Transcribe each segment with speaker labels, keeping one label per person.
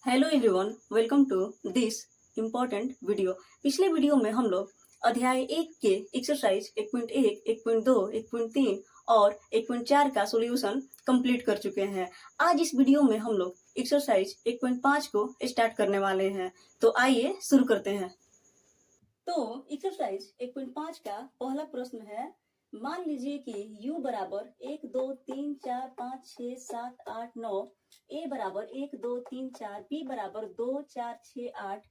Speaker 1: Hello everyone, welcome to this important video. पिछले video में हम लोग अध्याय 1 के एक्सरसाइज 1.1, 1.2, 1.3 और 1.4 का सॉल्यूशन कंप्लीट कर चुके हैं। आज इस वीडियो में हम लोग एक्सरसाइज 1.5 को स्टार्ट करने वाले हैं, तो आइए शुरू करते हैं। तो एक्सरसाइज 1.5 का पहला प्रश्न है, मान लीजिए कि u बराबर 1 2 3 4 5 6 7 8 9, a बराबर 1 2 3 4, b बराबर 2 4 6 8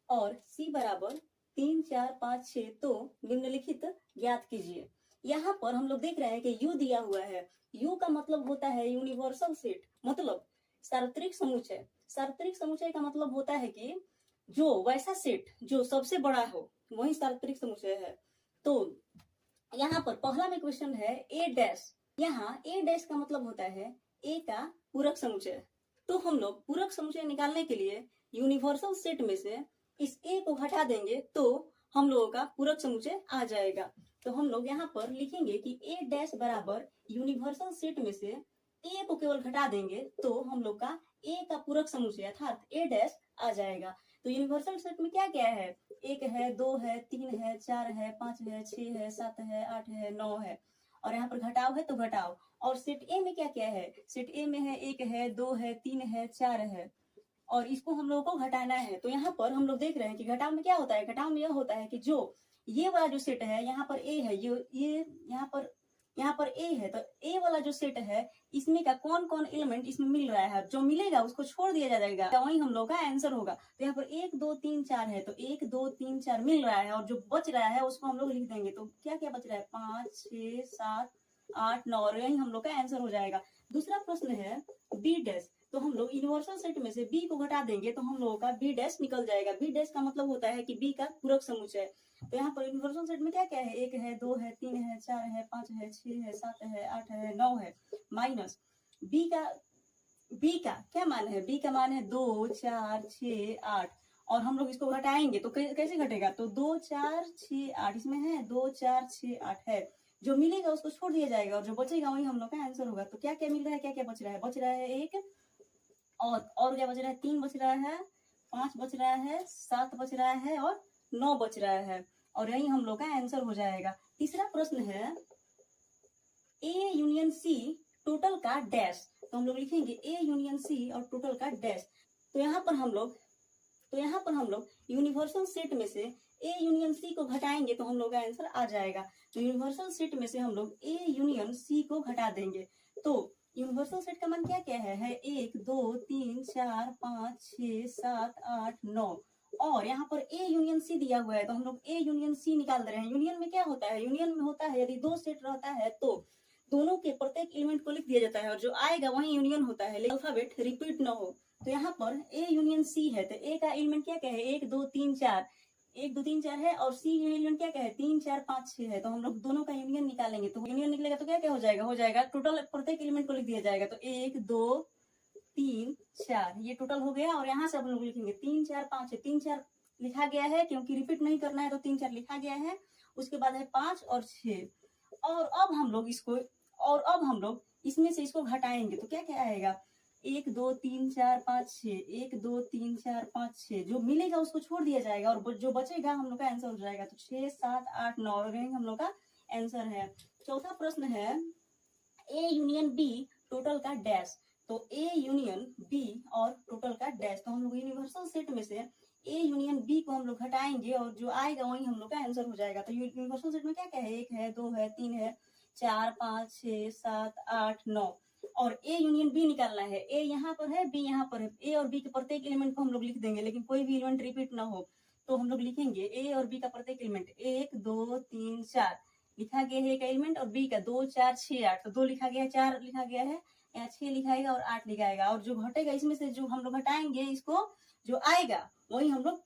Speaker 1: और c बराबर 3 4 5 6, तो निम्नलिखित ज्ञात कीजिए। यहाँ पर हम लोग देख रहे हैं कि u दिया हुआ है। u का मतलब होता है यूनिवर्सल सेट, मतलब सार्वत्रिक समुच्चय। सार्वत्रिक समुच्चय का मतलब होता है कि जो वैसा सेट जो सबसे बड़ा हो वही सार्वत्रिक समुच्चय है। तो यहाँ पर पहला में क्वेश्चन है ए डैश। यहाँ ए डैश का मतलब होता है ए का पूरक समुच्चय। तो हम लोग पूरक समुच्चय निकालने के लिए यूनिवर्सल सेट में से इस ए को घटा देंगे तो हम लोगों का पूरक समुच्चय आ जाएगा। तो हम लोग यहाँ पर लिखेंगे कि ए डैश बराबर यूनिवर्सल सेट में से ए को केवल घटा देंगे तो हम लोग का ए का पूरक समुच्चय अर्थात ए डैश आ जाएगा। तो यूनिवर्सल सेट में क्या क्या है? 1 है, 2 है, 3 है, 4 है, 5 है, 6 है, 7 है, 8 है, 9 है और यहाँ पर घटाव है तो घटाव। और सेट ए में क्या क्या है? सेट ए में है 1 है, 2 है, 3 है, 4 है और इसको हम लोगों को घटाना है। तो यहाँ पर हम लोग देख रहे हैं कि घटाव में क्या होता है? घटाव में यह होता है कि जो ये वाला जो सेट है, यहाँ पर ए है, ये यहाँ पर ए है, तो ए वाला जो सेट है इसमें का कौन कौन एलिमेंट इसमें मिल रहा है, जो मिलेगा उसको छोड़ दिया जाएगा, वही हम लोग का आंसर होगा। तो यहाँ पर 1 2 3 4 है, तो 1 2 3 4 मिल रहा है और जो बच रहा है उसको हम लोग लिख देंगे। तो क्या क्या बच रहा है? 5 6 7 8 9 और यही हम लोग का आंसर हो जाएगा। दूसरा प्रश्न है बी डैश। तो हम लोग यूनिवर्सल सेट में से बी को घटा देंगे तो हम लोगों का बी डैश निकल जाएगा। बी डैश का मतलब होता है कि बी का पूरक समुच्चय। तो यहाँ पर यूनिवर्सल सेट में क्या क्या है? 1 है, 2 है, 3 है, 4 है, 5 है, 6 है, 7 है, 8 है, 9 है, माइनस बी का क्या मान है? बी का मान है 2 4 6 8 और हम लोग इसको घटाएंगे तो कैसे घटेगा? तो 2 4 6 8 इसमें है, 2 4 6 8 है, जो मिलेगा उसको छोड़ दिया जाएगा और जो बचेगा वही हम लोग का आंसर होगा। तो क्या क्या मिल रहा है, क्या क्या बच रहा है? बच रहा है 1 और क्या बच रहा है? 3 बच रहा है, 5 बच रहा है, 7 बच रहा है और 9 बच रहा है और यही हम लोग का आंसर हो जाएगा। तीसरा प्रश्न है ए यूनियन सी टोटल का डैश। तो हम लोग लिखेंगे ए यूनियन सी और टोटल का डैश। तो यहाँ पर हम लोग यूनिवर्सल सेट में से ए यूनियन सी को घटाएंगे तो हम लोग का आंसर आ जाएगा। तो यूनिवर्सल सेट में से हम लोग ए यूनियन सी को घटा देंगे तो यूनिवर्सल सेट का मान क्या क्या है 1 2 3 4 5 6 7 8 9 और यहाँ पर ए यूनियन सी दिया हुआ है तो हम लोग ए यूनियन सी निकाल दे रहे हैं। यूनियन में क्या होता है? यूनियन में होता है यदि दो सेट रहता है तो दोनों के प्रत्येक एलिमेंट को लिख दिया जाता है और जो आएगा वही यूनियन होता है, लेकिन अल्फाबेट रिपीट न हो। तो यहाँ पर ए यूनियन सी है तो ए का एलिमेंट क्या क्या है? 1 2 3 4, 1 2 3 4 है और सी यूनियन क्या क्या है? 3 4 5 6 है। तो हम लोग दोनों का यूनियन निकालेंगे तो यूनियन निकलेगा तो क्या क्या हो जाएगा टोटल प्रत्येक एलिमेंट को लिख दिया जाएगा। तो 1 2 3 4 ये टोटल हो गया और यहाँ से हम लोग लिखेंगे 3 4 5 है। 3 4 लिखा गया है क्योंकि रिपीट नहीं करना है तो 3 4 लिखा गया है। उसके बाद है 5 और 6 और अब हम लोग इसमें से इसको घटाएंगे तो क्या क्या आएगा? 1 2 3 4 5 6, 1 2 3 4 5 6, जो मिलेगा उसको छोड़ दिया जाएगा और जो बचेगा हम लोग का आंसर हो जाएगा। तो 6 7 8 9 और हम लोग का आंसर है। चौथा प्रश्न है ए यूनियन बी टोटल का डैश। तो ए यूनियन बी और टोटल का डैश। तो हम लोग यूनिवर्सल सेट में से ए यूनियन बी को हम लोग घटाएंगे और जो आएगा वही हम लोग का आंसर हो जाएगा। तो यूनिवर्सल सेट में क्या क्या है? 1 है, 2 है, 3 है, 4 5 6 7 8 9 और ए यूनियन बी निकालना है। ए यहाँ पर है, बी यहाँ पर है। ए और बी के प्रत्येक एलिमेंट को हम लोग लिख देंगे लेकिन कोई भी एलिमेंट रिपीट ना हो। तो हम लोग लिखेंगे ए और बी का प्रत्येक एलिमेंट 1 2 3 4 लिखा गया है एक एलिमेंट और बी का 2 4 6 8, तो 2 लिखा गया है, 4 लिखा गया है, यहाँ 6 लिखाएगा और 8 लिखाएगा और जो घटेगा इसमें से जो हम लोग घटाएंगे इसको जो आएगा वही हम लोग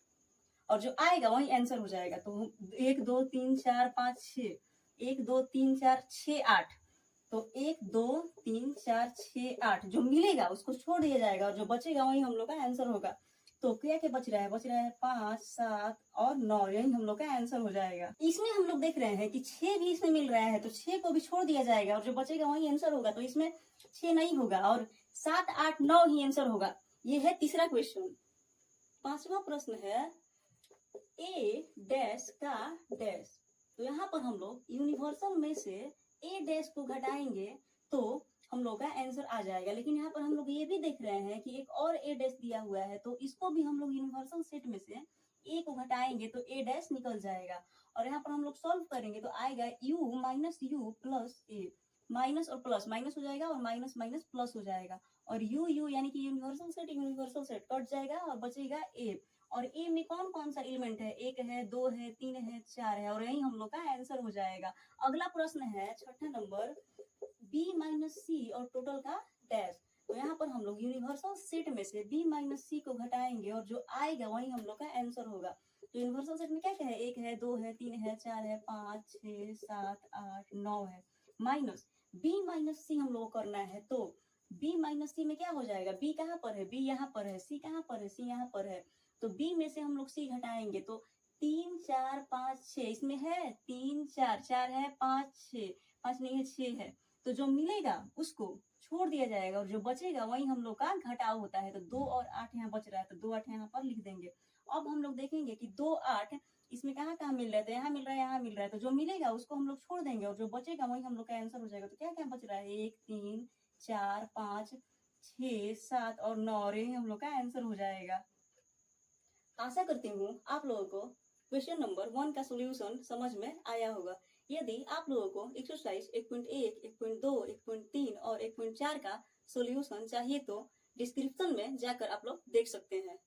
Speaker 1: और जो आएगा वही आंसर हो जाएगा। तो 1 2 3 4 5 6, 1 2 3 4 6 8, तो 1 2 3 4 6 8 जो मिलेगा उसको छोड़ दिया जाएगा और जो बचेगा वही हम लोग का आंसर होगा। तो क्या क्या बच रहा है? बच रहा है 5 7 और 9, यही हम लोग का आंसर हो जाएगा। इसमें हम लोग देख रहे हैं कि 6 भी इसमें मिल रहा है तो 6 को भी छोड़ दिया जाएगा और जो बचेगा वही आंसर होगा। तो इसमें 6 नहीं होगा और 7 8 9 ही आंसर होगा। ये है तीसरा क्वेश्चन। पांचवा प्रश्न है ए डैश का डैश। तो यहाँ पर हम लोग यूनिवर्सल में से ए डैश को घटाएंगे तो हम लोग का आंसर आ जाएगा। लेकिन यहाँ पर हम लोग ये भी देख रहे हैं कि एक और ए डैश दिया हुआ है, तो इसको भी हम लोग यूनिवर्सल सेट में से ए को घटाएंगे तो ए डैश निकल जाएगा। और यहाँ पर हम लोग सॉल्व करेंगे तो आएगा you minus you plus A. Minus और प्लस माइनस हो जाएगा और माइनस माइनस प्लस हो जाएगा, और यू यू यानी कि यूनिवर्सल सेट कट जाएगा और बचेगा ए। और ए में कौन कौन सा एलिमेंट है, एक है, दो है, तीन है, चार है, और यही हम लोग का आंसर हो जाएगा। अगला प्रश्न है छठा नंबर बी माइनस सी और टोटल का डैश। तो यहाँ पर हम लोग यूनिवर्सल सेट में से बी माइनस सी को घटाएंगे और जो आएगा वही हम लोग का आंसर होगा। तो यूनिवर्सल सेट में क्या क्या है, एक है, दो है, तीन है, चार है, 5, 6, 7, 8, 9 है, माइनस बी माइनस सी हम लोग को करना है। तो बी माइनस सी में क्या हो जाएगा, बी कहाँ पर है, बी यहाँ पर है, सी कहाँ पर है, सी यहाँ पर है। तो बी में से हम लोग सी घटाएंगे तो 3, 4, 5, 6 इसमें है, 3, 4, 4 है, 5, 6, 5 नहीं है, 6 है। तो जो मिलेगा उसको छोड़ दिया जाएगा और जो बचेगा वही हम लोग का घटाव होता है। तो 2 और 8 यहाँ बच रहा है, तो 2, 8 यहाँ पर लिख देंगे। अब हम लोग देखेंगे कि 2, 8 इसमें कहाँ कहाँ मिल रहा है, तो यहाँ मिल रहा है, यहाँ मिल रहा है। तो जो मिलेगा उसको हम लोग छोड़ देंगे और जो बचेगा वही हम लोग का आंसर हो जाएगा। तो क्या क्या बच रहा है, 1, 3, 4, 5, 6, 7 और 9, और यही हम लोग का आंसर हो जाएगा। आशा करती हूँ आप लोगों को क्वेश्चन नंबर 1 का सॉल्यूशन समझ में आया होगा। यदि आप लोगों को एक्सरसाइज 1.1, 1.2, 1.3 और 1.4 का सॉल्यूशन चाहिए तो डिस्क्रिप्शन में जाकर आप लोग देख सकते हैं।